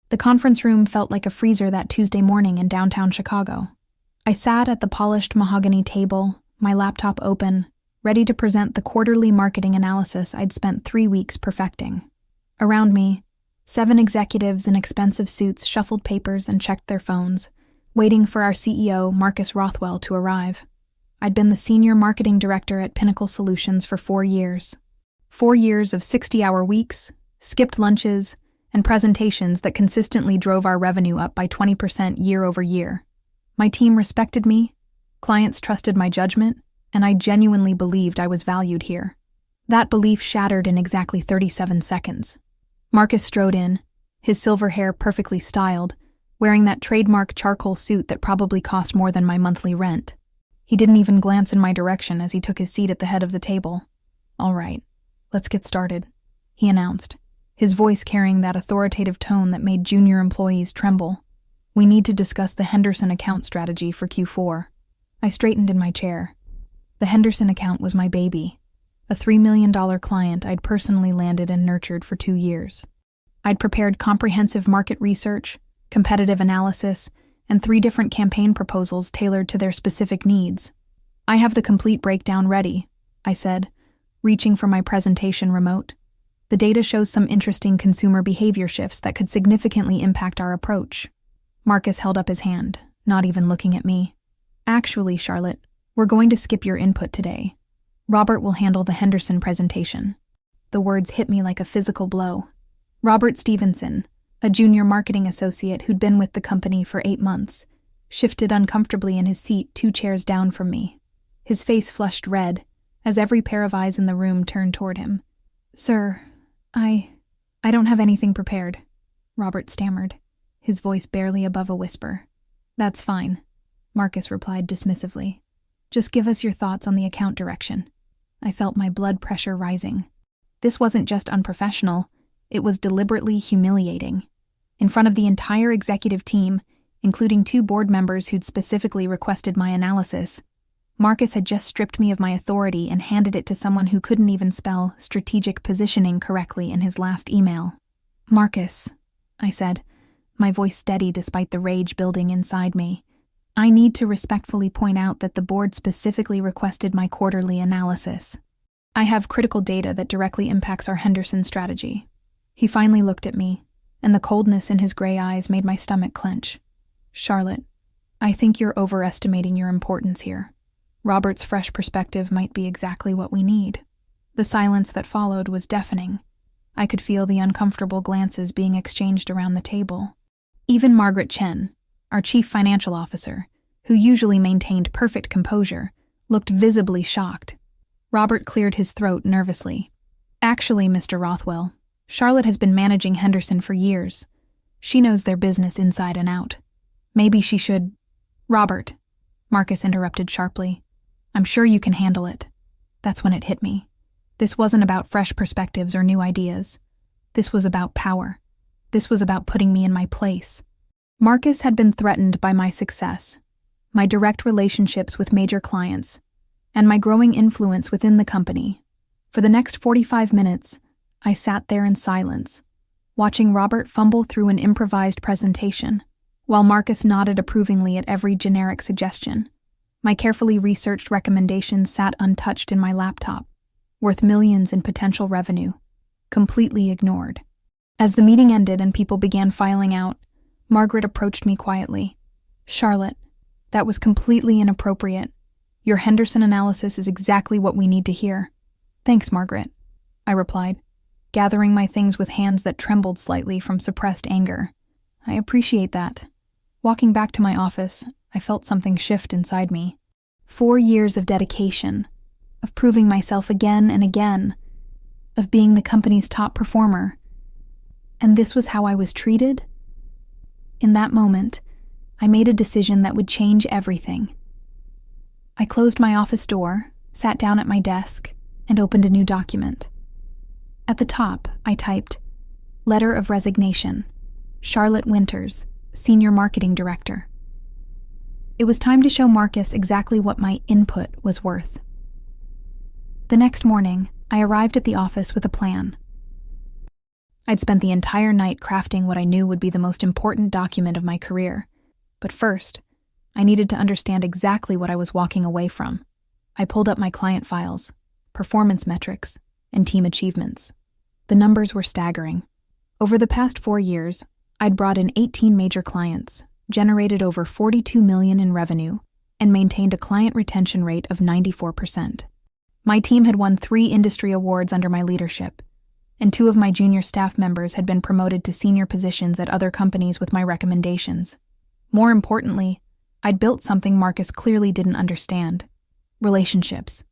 The conference room felt like a freezer that Tuesday morning in downtown Chicago. I sat at the polished mahogany table, my laptop open, ready to present the quarterly marketing analysis I'd spent 3 weeks perfecting. Around me, 7 executives in expensive suits shuffled papers and checked their phones, waiting for our CEO, Marcus Rothwell, to arrive. I'd been the senior marketing director at Pinnacle Solutions for 4 years. 4 years of 60-hour weeks, skipped lunches, and presentations that consistently drove our revenue up by 20% year over year. My team respected me, clients trusted my judgment, and I genuinely believed I was valued here. That belief shattered in exactly 37 seconds. Marcus strode in, his silver hair perfectly styled, wearing that trademark charcoal suit that probably cost more than my monthly rent. He didn't even glance in my direction as he took his seat at the head of the table. "All right, let's get started," he announced, his voice carrying that authoritative tone that made junior employees tremble. "We need to discuss the Henderson account strategy for Q4. I straightened in my chair. The Henderson account was my baby, a $3 million client I'd personally landed and nurtured for 2 years. I'd prepared comprehensive market research, competitive analysis, and 3 different campaign proposals tailored to their specific needs. "I have the complete breakdown ready," I said, reaching for my presentation remote. "The data shows some interesting consumer behavior shifts that could significantly impact our approach." Marcus held up his hand, not even looking at me. "Actually, Charlotte, we're going to skip your input today. Robert will handle the Henderson presentation." The words hit me like a physical blow. Robert Stevenson, a junior marketing associate who'd been with the company for 8 months, shifted uncomfortably in his seat 2 chairs down from me. His face flushed red as every pair of eyes in the room turned toward him. "Sir, I don't have anything prepared," Robert stammered, his voice barely above a whisper. "That's fine," Marcus replied dismissively. "Just give us your thoughts on the account direction." I felt my blood pressure rising. This wasn't just unprofessional, it was deliberately humiliating. In front of the entire executive team, including 2 board members who'd specifically requested my analysis, Marcus had just stripped me of my authority and handed it to someone who couldn't even spell strategic positioning correctly in his last email. "Marcus," I said, my voice steady despite the rage building inside me, "I need to respectfully point out that the board specifically requested my quarterly analysis. I have critical data that directly impacts our Henderson strategy." He finally looked at me, and the coldness in his gray eyes made my stomach clench. "Charlotte, I think you're overestimating your importance here. Robert's fresh perspective might be exactly what we need." The silence that followed was deafening. I could feel the uncomfortable glances being exchanged around the table. Even Margaret Chen, our chief financial officer, who usually maintained perfect composure, looked visibly shocked. Robert cleared his throat nervously. "Actually, Mr. Rothwell, Charlotte has been managing Henderson for years. She knows their business inside and out. Maybe she should—" "Robert," Marcus interrupted sharply, "I'm sure you can handle it." That's when it hit me. This wasn't about fresh perspectives or new ideas. This was about power. This was about putting me in my place. Marcus had been threatened by my success, my direct relationships with major clients, and my growing influence within the company. For the next 45 minutes, I sat there in silence, watching Robert fumble through an improvised presentation, while Marcus nodded approvingly at every generic suggestion. My carefully researched recommendations sat untouched in my laptop, worth millions in potential revenue, completely ignored. As the meeting ended and people began filing out, Margaret approached me quietly. "Charlotte, that was completely inappropriate. Your Henderson analysis is exactly what we need to hear." "Thanks, Margaret," I replied, gathering my things with hands that trembled slightly from suppressed anger. "I appreciate that." Walking back to my office, I felt something shift inside me. 4 years of dedication, of proving myself again and again, of being the company's top performer. And this was how I was treated? In that moment, I made a decision that would change everything. I closed my office door, sat down at my desk, and opened a new document. At the top, I typed, "Letter of Resignation, Charlotte Winters, Senior Marketing Director." It was time to show Marcus exactly what my input was worth. The next morning, I arrived at the office with a plan. I'd spent the entire night crafting what I knew would be the most important document of my career. But first, I needed to understand exactly what I was walking away from. I pulled up my client files, performance metrics, and team achievements. The numbers were staggering. Over the past 4 years, I'd brought in 18 major clients, generated over $42 million in revenue, and maintained a client retention rate of 94%. My team had won 3 industry awards under my leadership, and 2 of my junior staff members had been promoted to senior positions at other companies with my recommendations. More importantly, I'd built something Marcus clearly didn't understand: relationships.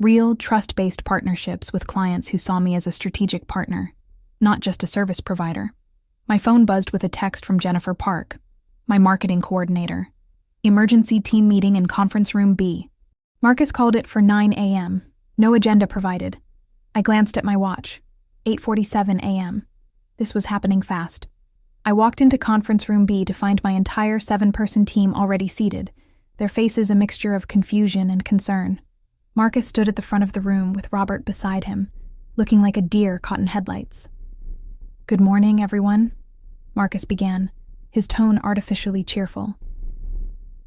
Real, trust-based partnerships with clients who saw me as a strategic partner, not just a service provider. My phone buzzed with a text from Jennifer Park, my marketing coordinator. Emergency team meeting in conference room B. Marcus called it for 9 a.m. No agenda provided. I glanced at my watch. 8:47 a.m. This was happening fast. I walked into conference room B to find my entire 7-person team already seated, their faces a mixture of confusion and concern. Marcus stood at the front of the room with Robert beside him, looking like a deer caught in headlights. "Good morning, everyone," Marcus began, his tone artificially cheerful.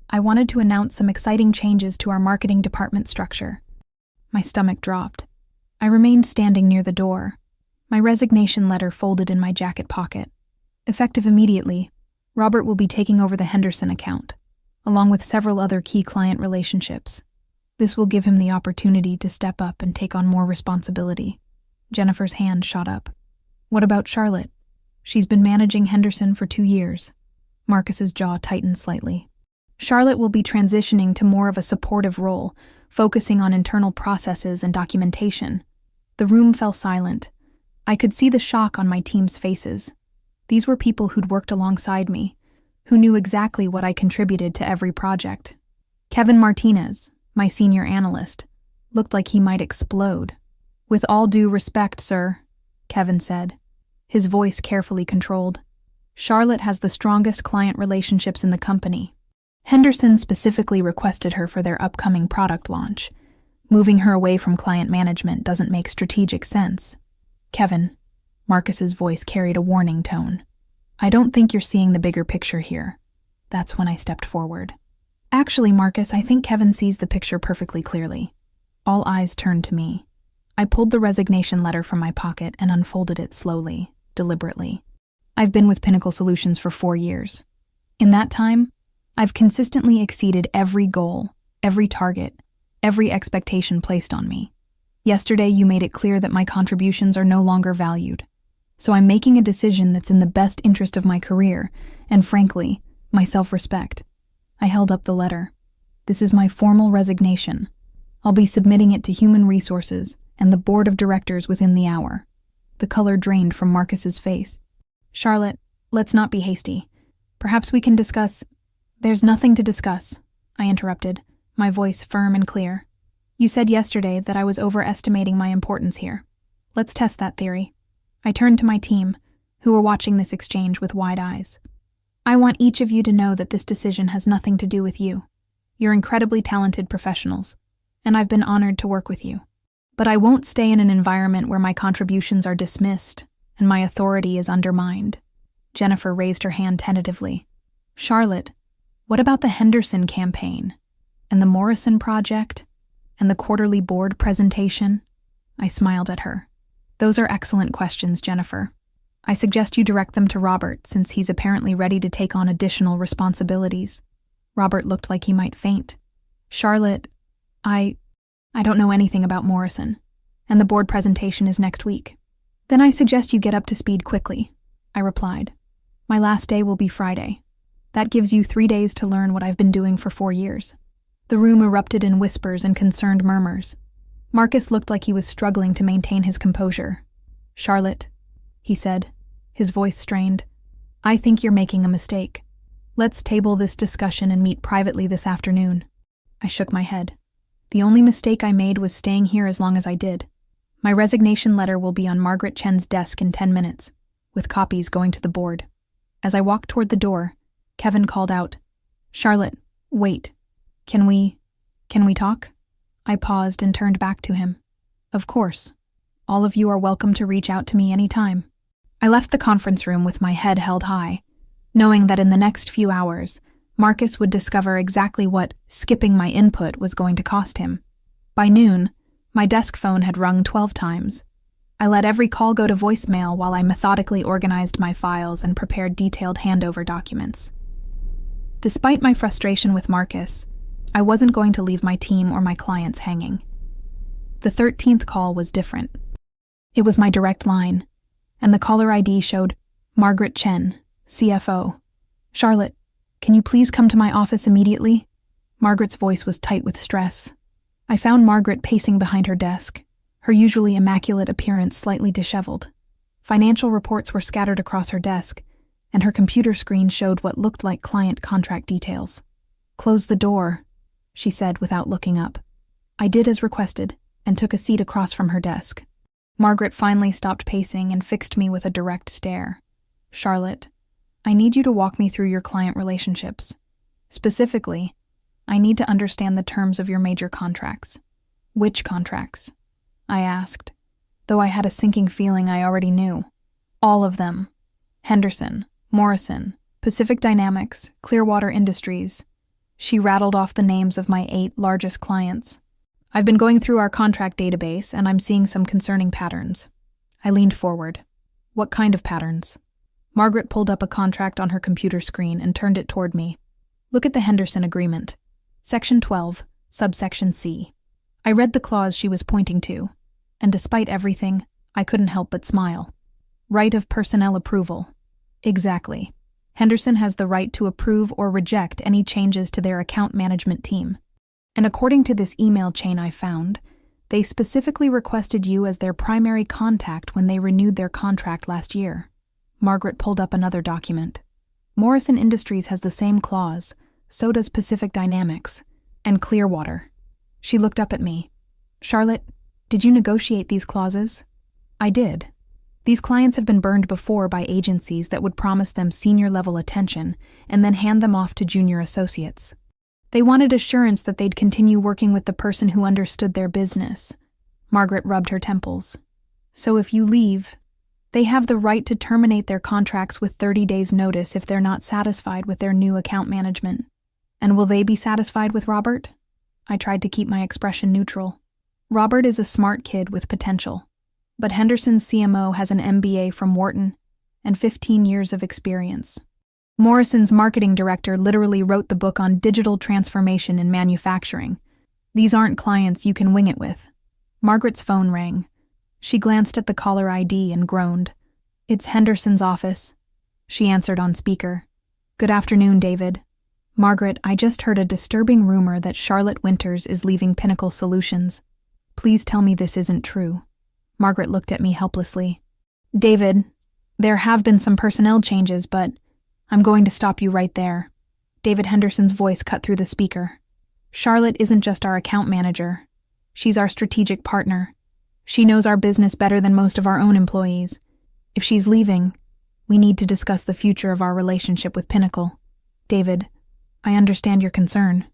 "I wanted to announce some exciting changes to our marketing department structure." My stomach dropped. I remained standing near the door, my resignation letter folded in my jacket pocket. Effective immediately, Robert will be taking over the Henderson account, along with several other key client relationships. This will give him the opportunity to step up and take on more responsibility. Jennifer's hand shot up. "What about Charlotte? She's been managing Henderson for 2 years." Marcus's jaw tightened slightly. "Charlotte will be transitioning to more of a supportive role, focusing on internal processes and documentation." The room fell silent. I could see the shock on my team's faces. These were people who'd worked alongside me, who knew exactly what I contributed to every project. Kevin Martinez, my senior analyst, looked like he might explode. "With all due respect, sir," Kevin said, his voice carefully controlled. "Charlotte has the strongest client relationships in the company. Henderson specifically requested her for their upcoming product launch. Moving her away from client management doesn't make strategic sense." "Kevin," Marcus's voice carried a warning tone, "I don't think you're seeing the bigger picture here." That's when I stepped forward. "Actually, Marcus, I think Kevin sees the picture perfectly clearly." All eyes turned to me. I pulled the resignation letter from my pocket and unfolded it slowly, deliberately. "I've been with Pinnacle Solutions for 4 years. In that time, I've consistently exceeded every goal, every target, every expectation placed on me. Yesterday, you made it clear that my contributions are no longer valued. So I'm making a decision that's in the best interest of my career, and frankly, my self-respect." I held up the letter. "This is my formal resignation. I'll be submitting it to Human Resources and the Board of Directors within the hour." The color drained from Marcus's face. "Charlotte, let's not be hasty. Perhaps we can discuss—" "There's nothing to discuss," I interrupted, my voice firm and clear. "You said yesterday that I was overestimating my importance here. Let's test that theory." I turned to my team, who were watching this exchange with wide eyes. "I want each of you to know that this decision has nothing to do with you. You're incredibly talented professionals, and I've been honored to work with you. But I won't stay in an environment where my contributions are dismissed and my authority is undermined." Jennifer raised her hand tentatively. "Charlotte, what about the Henderson campaign? And the Morrison project? And the quarterly board presentation?" I smiled at her. "Those are excellent questions, Jennifer. I suggest you direct them to Robert, since he's apparently ready to take on additional responsibilities." Robert looked like he might faint. "Charlotte, I don't know anything about Morrison, and the board presentation is next week." "Then I suggest you get up to speed quickly," I replied. "My last day will be Friday. That gives you 3 days to learn what I've been doing for 4 years." The room erupted in whispers and concerned murmurs. Marcus looked like he was struggling to maintain his composure. "Charlotte," he said, his voice strained, "I think you're making a mistake. Let's table this discussion and meet privately this afternoon." I shook my head. "The only mistake I made was staying here as long as I did. My resignation letter will be on Margaret Chen's desk in 10 minutes, with copies going to the board." As I walked toward the door, Kevin called out, "Charlotte, wait. Can we talk?" I paused and turned back to him. "Of course. All of you are welcome to reach out to me anytime." I left the conference room with my head held high, knowing that in the next few hours, Marcus would discover exactly what skipping my input was going to cost him. By noon, my desk phone had rung 12 times. I let every call go to voicemail while I methodically organized my files and prepared detailed handover documents. Despite my frustration with Marcus, I wasn't going to leave my team or my clients hanging. The 13th call was different. It was my direct line, and the caller ID showed Margaret Chen, CFO. "Charlotte, can you please come to my office immediately?" Margaret's voice was tight with stress. I found Margaret pacing behind her desk, her usually immaculate appearance slightly disheveled. Financial reports were scattered across her desk, and her computer screen showed what looked like client contract details. "Close the door," she said without looking up. I did as requested and took a seat across from her desk. Margaret finally stopped pacing and fixed me with a direct stare. "Charlotte, I need you to walk me through your client relationships. Specifically, I need to understand the terms of your major contracts." "Which contracts?" I asked, though I had a sinking feeling I already knew. "All of them. Henderson, Morrison, Pacific Dynamics, Clearwater Industries." She rattled off the names of my 8 largest clients. "I've been going through our contract database, and I'm seeing some concerning patterns." I leaned forward. "What kind of patterns?" Margaret pulled up a contract on her computer screen and turned it toward me. "Look at the Henderson Agreement. Section 12, subsection C." I read the clause she was pointing to, and despite everything, I couldn't help but smile. Right of personnel approval. Exactly. Henderson has the right to approve or reject any changes to their account management team. And according to this email chain I found, they specifically requested you as their primary contact when they renewed their contract last year. Margaret pulled up another document. Morrison Industries has the same clause, so does Pacific Dynamics, and Clearwater. She looked up at me. "Charlotte, did you negotiate these clauses?" I did. These clients have been burned before by agencies that would promise them senior-level attention and then hand them off to junior associates. They wanted assurance that they'd continue working with the person who understood their business. Margaret rubbed her temples. "So if you leave, they have the right to terminate their contracts with 30 days' notice if they're not satisfied with their new account management. And will they be satisfied with Robert?" I tried to keep my expression neutral. "Robert is a smart kid with potential, but Henderson's CMO has an MBA from Wharton and 15 years of experience. Morrison's marketing director literally wrote the book on digital transformation in manufacturing. These aren't clients you can wing it with." Margaret's phone rang. She glanced at the caller ID and groaned. "It's Henderson's office." She answered on speaker. "Good afternoon, David." "Margaret, I just heard a disturbing rumor that Charlotte Winters is leaving Pinnacle Solutions. Please tell me this isn't true." Margaret looked at me helplessly. "David, there have been some personnel changes, but I'm going to stop you right there." David Henderson's voice cut through the speaker. "Charlotte isn't just our account manager. She's our strategic partner. She knows our business better than most of our own employees. If she's leaving, we need to discuss the future of our relationship with Pinnacle. David, I understand your concern,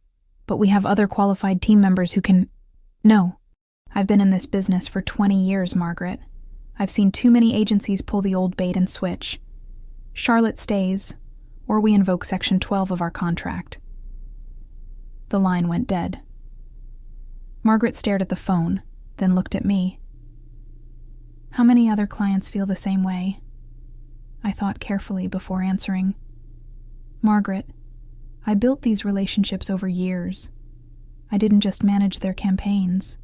but we have other qualified team members who can—" "No. I've been in this business for 20 years, Margaret. I've seen too many agencies pull the old bait and switch. Charlotte stays, or we invoke Section 12 of our contract." The line went dead. Margaret stared at the phone, then looked at me. How many other clients feel the same way? I thought carefully before answering. "Margaret, I built these relationships over years. I didn't just manage their campaigns.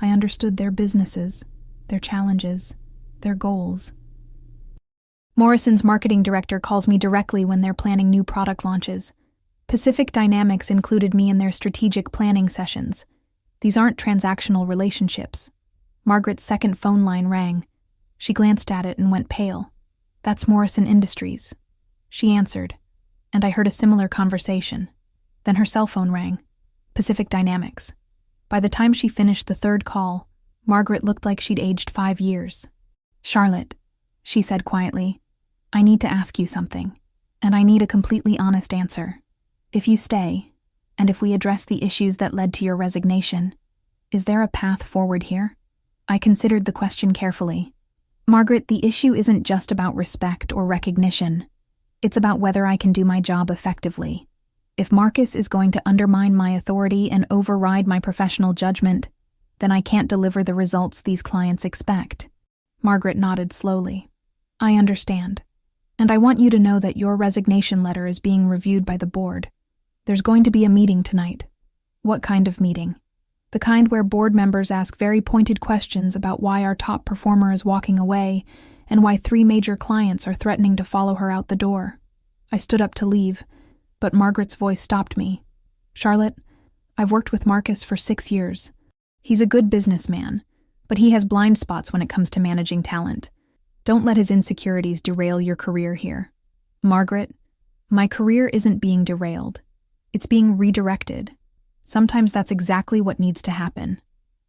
I understood their businesses, their challenges, their goals. Morrison's marketing director calls me directly when they're planning new product launches. Pacific Dynamics included me in their strategic planning sessions. These aren't transactional relationships." Margaret's second phone line rang. She glanced at it and went pale. "That's Morrison Industries." She answered, and I heard a similar conversation. Then her cell phone rang. Pacific Dynamics. By the time she finished the third call, Margaret looked like she'd aged 5 years. "Charlotte," she said quietly, "I need to ask you something, and I need a completely honest answer. If you stay, and if we address the issues that led to your resignation, is there a path forward here?" I considered the question carefully. Margaret, the issue isn't just about respect or recognition. It's about whether I can do my job effectively. If Marcus is going to undermine my authority and override my professional judgment, then I can't deliver the results these clients expect. Margaret nodded slowly. I understand. And I want you to know that your resignation letter is being reviewed by the board. There's going to be a meeting tonight. What kind of meeting? The kind where board members ask very pointed questions about why our top performer is walking away and why 3 major clients are threatening to follow her out the door. I stood up to leave, but Margaret's voice stopped me. Charlotte, I've worked with Marcus for 6 years. He's a good businessman, but he has blind spots when it comes to managing talent. Don't let his insecurities derail your career here. Margaret, my career isn't being derailed. It's being redirected. Sometimes that's exactly what needs to happen.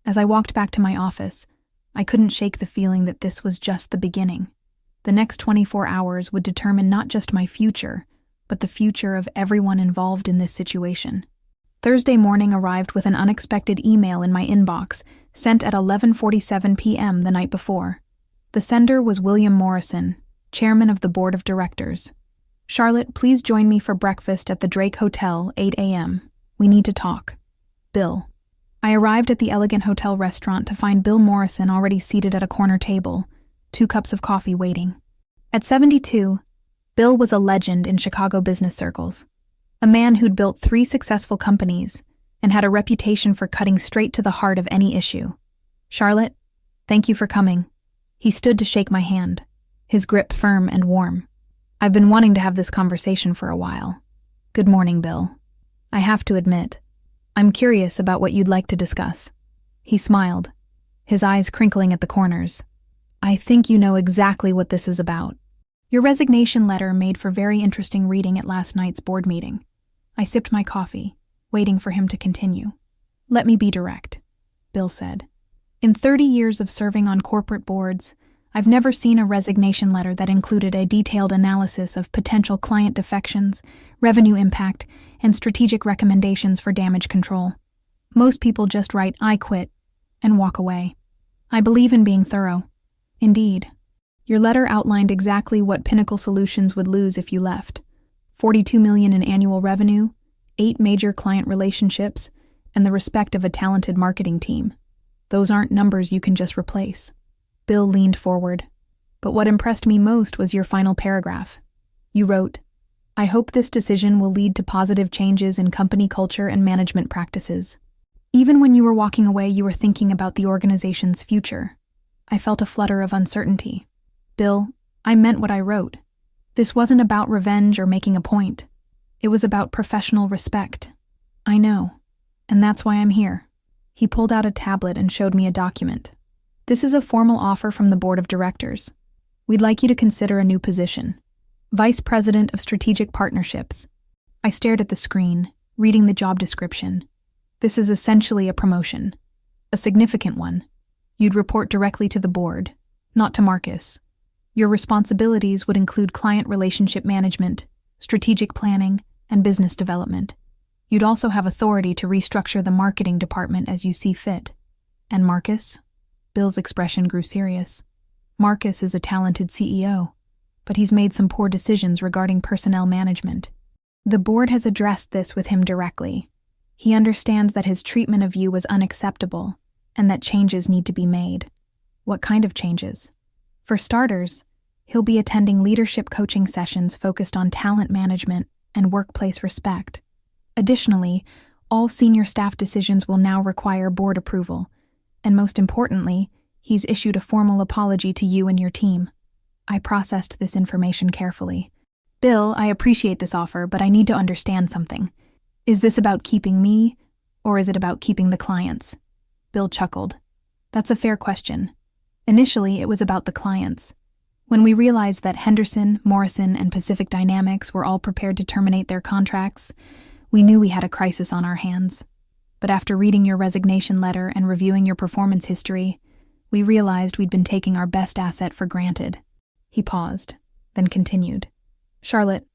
As I walked back to my office, I couldn't shake the feeling that this was just the beginning. The next 24 hours would determine not just my future, but the future of everyone involved in this situation. Thursday morning arrived with an unexpected email in my inbox, sent at 11:47 p.m. the night before. The sender was William Morrison, chairman of the board of directors. Charlotte, please join me for breakfast at the Drake Hotel, 8 a.m. We need to talk. Bill. I arrived at the elegant hotel restaurant to find Bill Morrison already seated at a corner table, 2 cups of coffee waiting. At 72, Bill was a legend in Chicago business circles. A man who'd built 3 successful companies and had a reputation for cutting straight to the heart of any issue. Charlotte, thank you for coming. He stood to shake my hand, his grip firm and warm. I've been wanting to have this conversation for a while. Good morning, Bill. I have to admit, I'm curious about what you'd like to discuss. He smiled, his eyes crinkling at the corners. I think you know exactly what this is about. Your resignation letter made for very interesting reading at last night's board meeting. I sipped my coffee, waiting for him to continue. Let me be direct, Bill said. In 30 years of serving on corporate boards, I've never seen a resignation letter that included a detailed analysis of potential client defections, revenue impact, and strategic recommendations for damage control. Most people just write, I quit, and walk away. I believe in being thorough. Indeed, your letter outlined exactly what Pinnacle Solutions would lose if you left. $42 million in annual revenue, 8 major client relationships, and the respect of a talented marketing team. Those aren't numbers you can just replace. Bill leaned forward. But what impressed me most was your final paragraph. You wrote, I hope this decision will lead to positive changes in company culture and management practices. Even when you were walking away, you were thinking about the organization's future. I felt a flutter of uncertainty. Bill, I meant what I wrote. This wasn't about revenge or making a point. It was about professional respect. I know, and that's why I'm here. He pulled out a tablet and showed me a document. This is a formal offer from the board of directors. We'd like you to consider a new position. Vice President of Strategic Partnerships. I stared at the screen, reading the job description. This is essentially a promotion. A significant one. You'd report directly to the board, not to Marcus. Your responsibilities would include client relationship management, strategic planning, and business development. You'd also have authority to restructure the marketing department as you see fit. And Marcus? Bill's expression grew serious. Marcus is a talented CEO, but he's made some poor decisions regarding personnel management. The board has addressed this with him directly. He understands that his treatment of you was unacceptable, and that changes need to be made. What kind of changes? For starters, he'll be attending leadership coaching sessions focused on talent management and workplace respect. Additionally, all senior staff decisions will now require board approval, and most importantly, he's issued a formal apology to you and your team. I processed this information carefully. Bill, I appreciate this offer, but I need to understand something. Is this about keeping me, or is it about keeping the clients? Bill chuckled. That's a fair question. Initially, it was about the clients. When we realized that Henderson, Morrison, and Pacific Dynamics were all prepared to terminate their contracts, we knew we had a crisis on our hands. But after reading your resignation letter and reviewing your performance history, we realized we'd been taking our best asset for granted. He paused, then continued. Charlotte,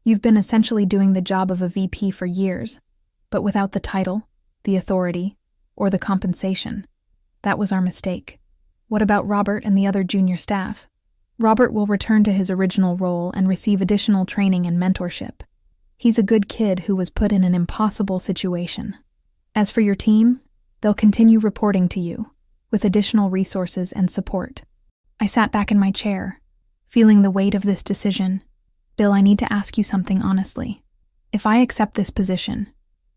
you've been essentially doing the job of a VP for years, but without the title, the authority, or the compensation. That was our mistake. What about Robert and the other junior staff? Robert will return to his original role and receive additional training and mentorship. He's a good kid who was put in an impossible situation. As for your team, they'll continue reporting to you, with additional resources and support. I sat back in my chair, feeling the weight of this decision. Bill, I need to ask you something honestly. If I accept this position,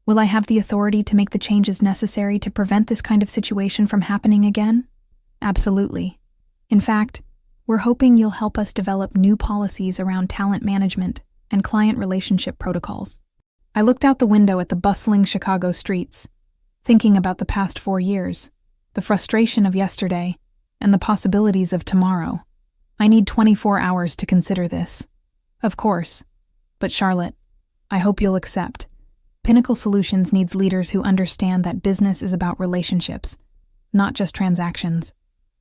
will I have the authority to make the changes necessary to prevent this kind of situation from happening again? Absolutely. In fact, we're hoping you'll help us develop new policies around talent management and client relationship protocols. I looked out the window at the bustling Chicago streets, thinking about the past 4 years, the frustration of yesterday, and the possibilities of tomorrow. I need 24 hours to consider this. Of course. But Charlotte, I hope you'll accept. Pinnacle Solutions needs leaders who understand that business is about relationships, not just transactions.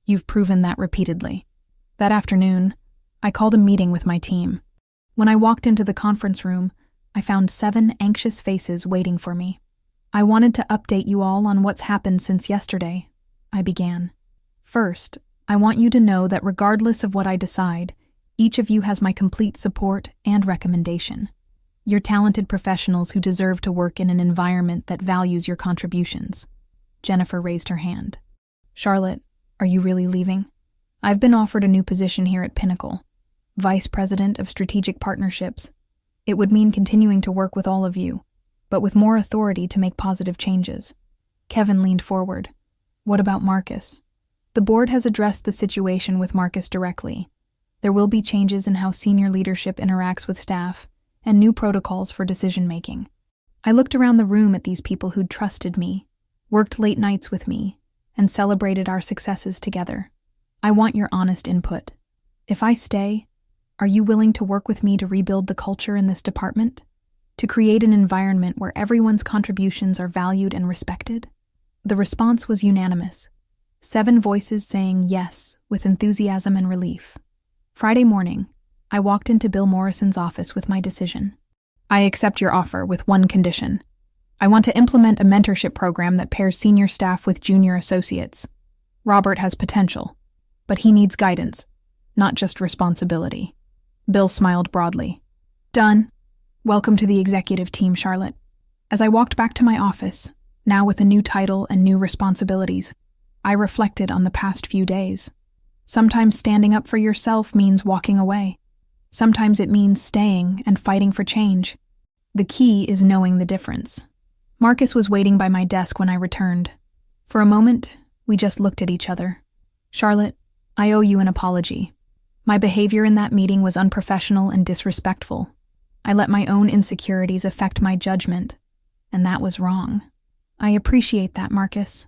You've proven that repeatedly. That afternoon, I called a meeting with my team. When I walked into the conference room, I found 7 anxious faces waiting for me. I wanted to update you all on what's happened since yesterday, I began. First, I want you to know that regardless of what I decide, each of you has my complete support and recommendation. You're talented professionals who deserve to work in an environment that values your contributions. Jennifer raised her hand. Charlotte, are you really leaving? I've been offered a new position here at Pinnacle, Vice President of Strategic Partnerships. It would mean continuing to work with all of you, but with more authority to make positive changes. Kevin leaned forward. What about Marcus? The board has addressed the situation with Marcus directly. There will be changes in how senior leadership interacts with staff and new protocols for decision-making. I looked around the room at these people who'd trusted me, worked late nights with me, and celebrated our successes together. I want your honest input. If I stay, are you willing to work with me to rebuild the culture in this department? To create an environment where everyone's contributions are valued and respected? The response was unanimous. 7 voices saying yes with enthusiasm and relief. Friday morning, I walked into Bill Morrison's office with my decision. I accept your offer with one condition. I want to implement a mentorship program that pairs senior staff with junior associates. Robert has potential, but he needs guidance, not just responsibility. Bill smiled broadly. Done. Welcome to the executive team, Charlotte. As I walked back to my office, now with a new title and new responsibilities, I reflected on the past few days. Sometimes standing up for yourself means walking away. Sometimes it means staying and fighting for change. The key is knowing the difference. Marcus was waiting by my desk when I returned. For a moment, we just looked at each other. Charlotte, I owe you an apology. My behavior in that meeting was unprofessional and disrespectful. I let my own insecurities affect my judgment, and that was wrong. I appreciate that, Marcus.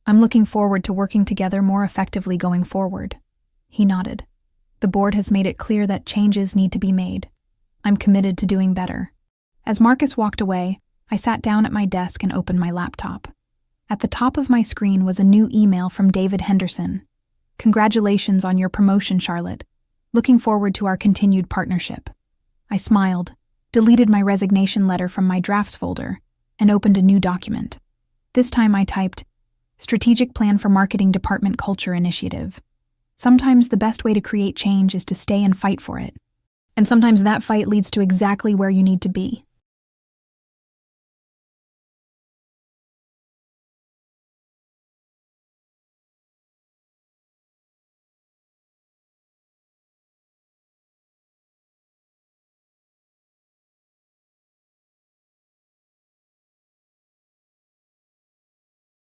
I'm looking forward to working together more effectively going forward. He nodded. The board has made it clear that changes need to be made. I'm committed to doing better. As Marcus walked away, I sat down at my desk and opened my laptop. At the top of my screen was a new email from David Henderson. Congratulations on your promotion, Charlotte. Looking forward to our continued partnership. I smiled, deleted my resignation letter from my drafts folder, and opened a new document. This time I typed, Strategic Plan for Marketing Department Culture Initiative. Sometimes the best way to create change is to stay and fight for it. And sometimes that fight leads to exactly where you need to be.